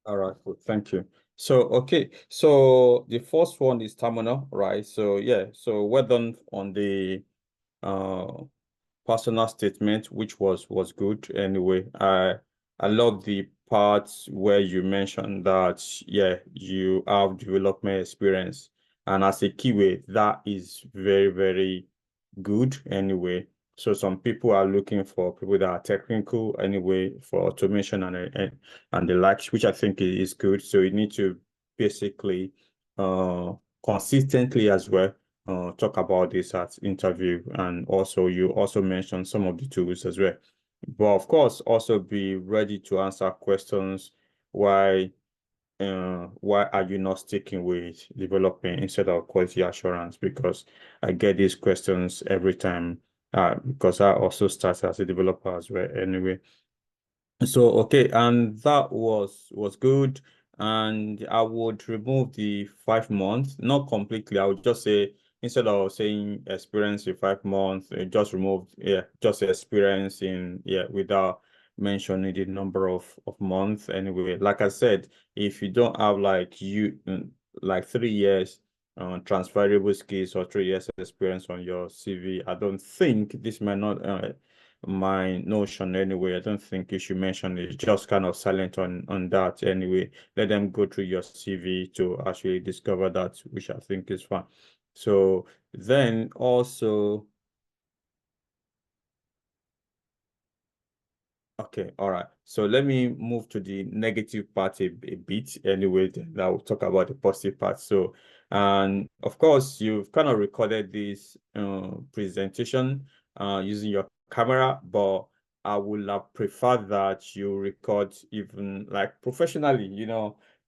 All right, cool. Thank you. So, okay. So the first one is terminal, right? So yeah, so well done on the uh personal statement, which was good anyway. I love the parts where you mentioned that yeah, you have development experience. And as a keyway, that is very, very good anyway. So some people are looking for people that are technical anyway for automation and the likes, which I think is good. So you need to basically consistently as well talk about this at interview, and also you also mentioned some of the tools as well. But of course, also be ready to answer questions. Why why are you not sticking with developing instead of quality assurance? Because I get these questions every time. Because I also started as a developer as well. Anyway, so okay, and that was good. And I would remove the 5 months, not completely. I would just say instead of saying experience in 5 months, just remove just experience in without mentioning the number of months. Anyway, like I said, if you don't have like 3 years transferable skills or 3 years experience on your CV, I don't think this might not my notion anyway. I don't think you should mention it. Just kind of silent on that anyway. Let them go through your CV to actually discover that, which I think is fine. So then also, okay, all right. So let me move to the negative part a bit anyway. Then I'll talk about the positive part. So, and of course, you've kind of recorded this presentation using your camera, but I would have preferred that you record even like professionally,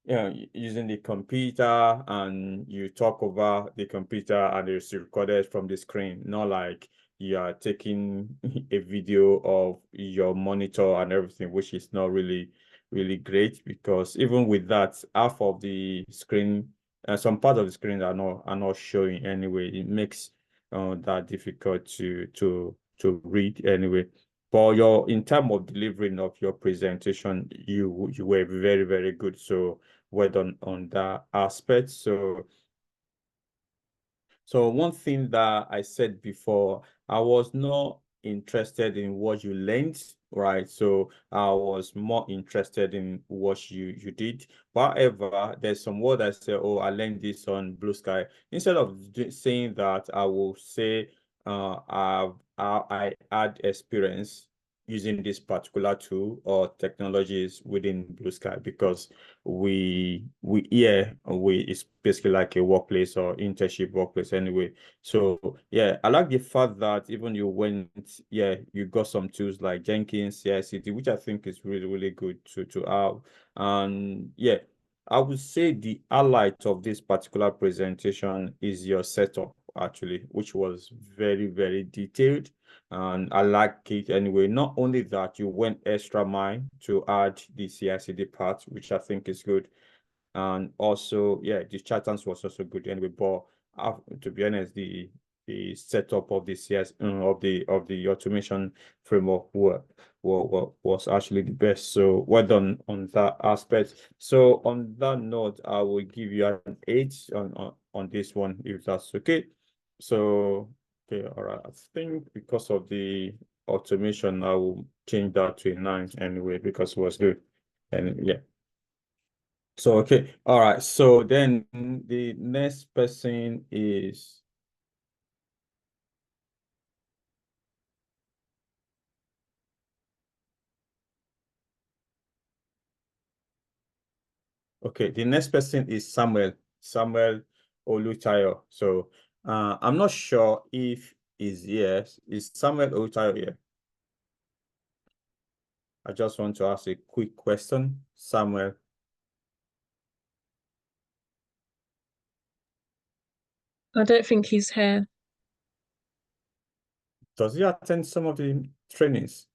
using the computer, and you talk over the computer and it's recorded from the screen, not like you are taking a video of your monitor and everything, which is not really, really great, because even with that, half of the screen, some part of the screen are not showing anyway. It makes that difficult to read anyway. But your in terms of delivering of your presentation, you were very, very good. So well done on that aspect. So one thing that I said before, I was not interested in what you learned, right? So I was more interested in what you did. However, there's some word I say, oh, I learned this on Blue Sky. Instead of saying that, I will say, I had experience using this particular tool or technologies within Blue Sky, because we it's basically like a workplace or internship workplace anyway. So yeah, I like the fact that even you got some tools like Jenkins, CI/CD, which I think is really, really good to have. And yeah, I would say the highlight of this particular presentation is your setup, actually, which was very, very detailed. And I like it anyway. Not only that, you went extra mile to add the CI/CD part, which I think is good. And also, yeah, the Chatons was also good anyway. But to be honest, the setup of the CS of the automation framework was actually the best. So well done on that aspect. So on that note, I will give you an 8 on this one, if that's okay. So okay, all right. I think because of the automation, I will change that to a 9 anyway, because it was good. And yeah. So, okay. All right. So then the next person is, okay. The next person is Samuel Olutayo. So, I'm not sure if is yes. Is Samuel Olutayo here? I just want to ask a quick question. Samuel, I don't think he's here. does he attend some of the trainings?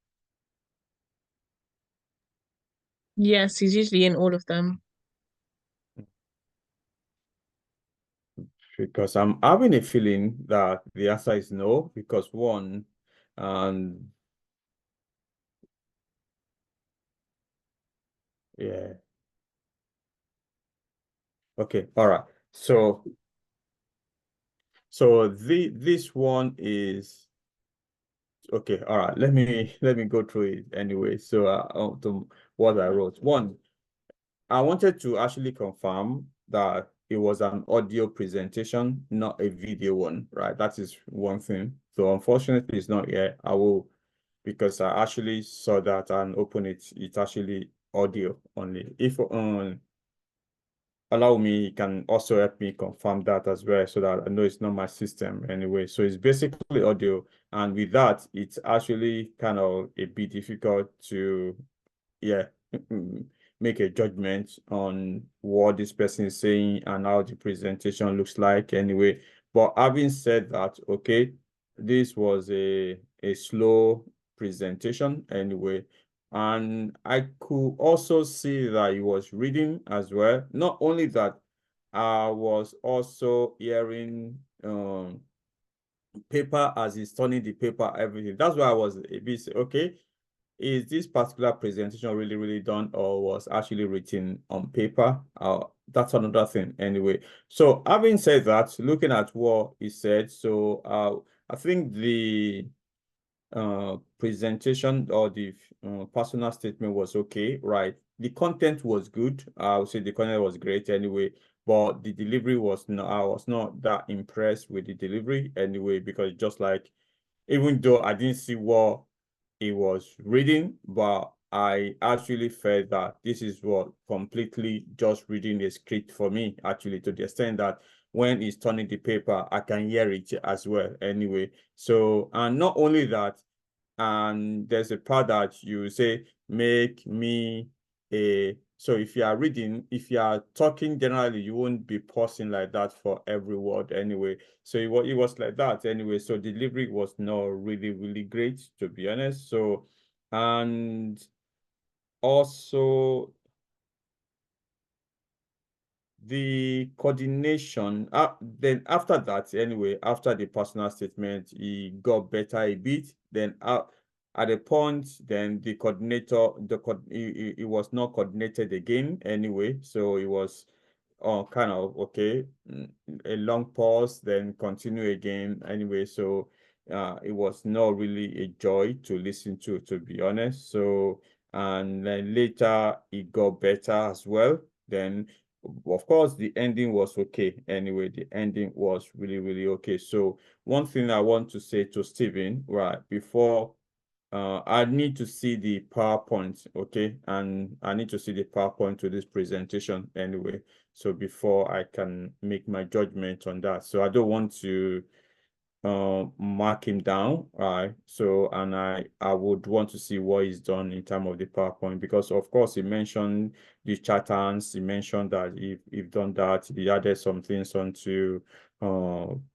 Yes, he's usually in all of them. Because I'm having a feeling that the answer is no, because one, and yeah. Okay, all right. So this one is okay. All right, let me go through it anyway. So to what I wrote. One, I wanted to actually confirm that it was an audio presentation, not a video one, right? That is one thing. So unfortunately, it's not yet. I will, because I actually saw that and open it. It's actually audio only. If allow me, you can also help me confirm that as well, so that I know it's not my system anyway. So it's basically audio, and with that, it's actually kind of a bit difficult to, yeah, make a judgment on what this person is saying and how the presentation looks like anyway. But having said that, okay, this was a slow presentation anyway. And I could also see that he was reading as well. Not only that, I was also hearing paper as he's turning the paper, everything. That's why I was a bit, okay, is this particular presentation really, really done or was actually written on paper? That's another thing anyway. So having said that, looking at what he said, so I think the presentation or the personal statement was okay, right? The content was good. I would say the content was great anyway, but the delivery was not, I was not that impressed with the delivery anyway, because just like, even though I didn't see what he was reading, but I actually felt that this is what completely just reading a script for me, actually, to the extent that when he's turning the paper, I can hear it as well anyway. So, and not only that, and there's a part that you say, make me a, so if you are reading, if you are talking generally, you won't be pausing like that for every word anyway. So it was like that anyway. So delivery was not really, really great, to be honest. So, and also the coordination, then after that anyway, after the personal statement, he got better a bit. Then at a point, then the coordinator, he was not coordinated again anyway. So it was kind of okay, a long pause, then continue again anyway. So it was not really a joy to listen to be honest. So, and then later it got better as well. Then of course the ending was okay anyway. The ending was really, really okay. So one thing I want to say to Stephen, right, before I need to see the PowerPoint, okay? And I need to see the PowerPoint to this presentation anyway. So before I can make my judgment on that. So I don't want to mark him down, right? So, and I would want to see what he's done in terms of the PowerPoint, because of course he mentioned the patterns, he mentioned that if done that, he added some things onto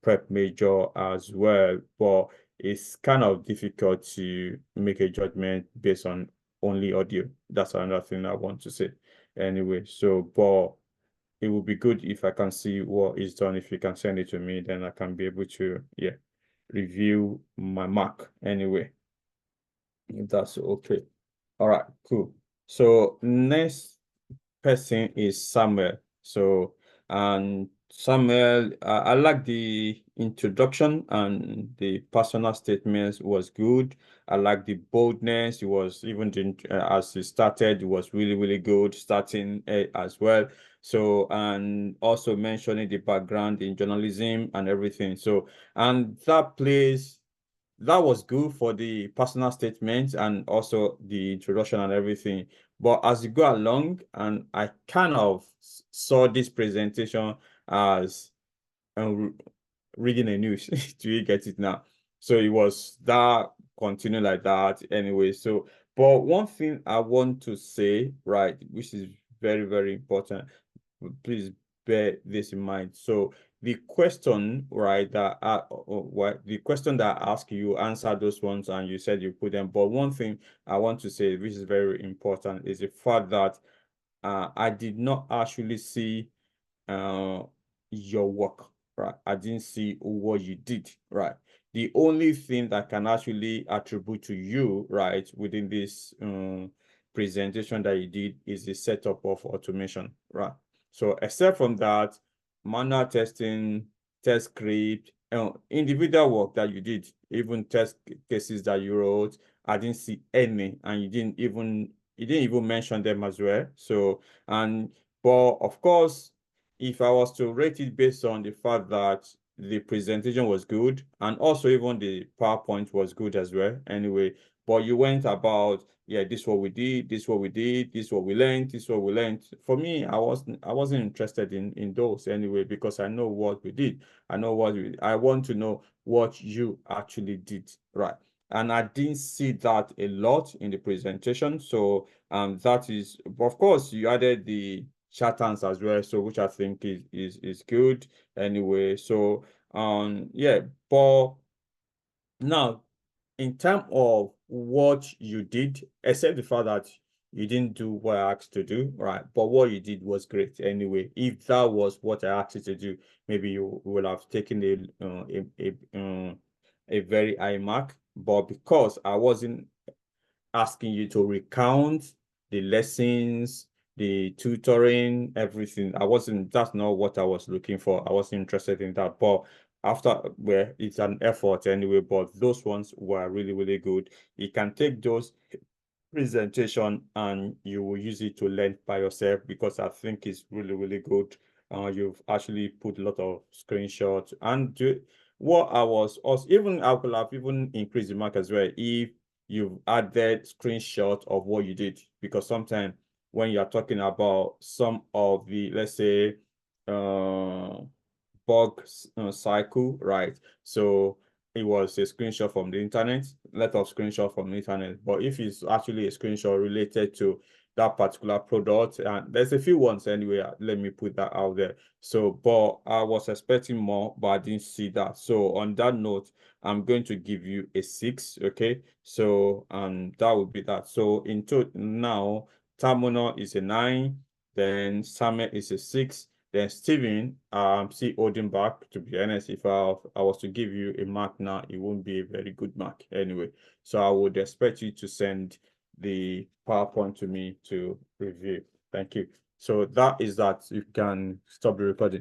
prep major as well, but it's kind of difficult to make a judgment based on only audio. That's another thing I want to say anyway. So, but it would be good if I can see what is done. If you can send it to me, then I can be able to, yeah, review my mark anyway, if that's okay. All right, cool. So next person is Samuel. So, and Samuel, I like the introduction and the personal statements was good. I like the boldness. It was even as he started, it was really, really good starting as well. So, and also mentioning the background in journalism and everything. So, and that was good for the personal statement and also the introduction and everything. But as you go along, and I kind of saw this presentation as reading a news. Do you get it now? So it was that continue like that anyway. So, but one thing I want to say, right, which is very, very important, please bear this in mind. So the question, right, that what the question that I asked you, answer those ones and you said you put them. But one thing I want to say, which is very important, is the fact that I did not actually see uh your work, right? I didn't see what you did, right? The only thing that can actually attribute to you, right, within this presentation that you did is the setup of automation, right? So except from that, manual testing, test script, individual work that you did, even test cases that you wrote, I didn't see any, and you didn't even mention them as well. So, but of course, if I was to rate it based on the fact that the presentation was good and also even the PowerPoint was good as well. Anyway, but you went about, yeah, this is what we did, this is what we did, this is what we learned, this is what we learned. For me, I wasn't interested in those anyway, because I know what we did. I want to know what you actually did, right? And I didn't see that a lot in the presentation. So that is, of course, you added the chatons as well, so which I think is good anyway. So yeah, but now in terms of what you did, except the fact that you didn't do what I asked to do, right? But what you did was great anyway. If that was what I asked you to do, maybe you would have taken a very high mark. But because I wasn't asking you to recount the lessons, the tutoring, everything. That's not what I was looking for. I wasn't interested in that. But after, where it's an effort anyway, but those ones were really, really good. You can take those presentation and you will use it to learn by yourself, because I think it's really, really good. You've actually put a lot of screenshots and what I was also, even I could have even increased the mark as well if you've added screenshot of what you did, because sometimes when you're talking about some of the, let's say, bug cycle, right? So it was a screenshot from the internet, lot of screenshot from the internet. But if it's actually a screenshot related to that particular product, and there's a few ones anyway, let me put that out there. So, but I was expecting more, but I didn't see that. So on that note, I'm going to give you a 6, okay? So that would be that. So in total now, Tamuno is a 9, then Samet is a 6, then Steven, see holding back. To be honest, if I was to give you a mark now, it won't be a very good mark anyway. So I would expect you to send the PowerPoint to me to review. Thank you. So that is that. You can stop the recording.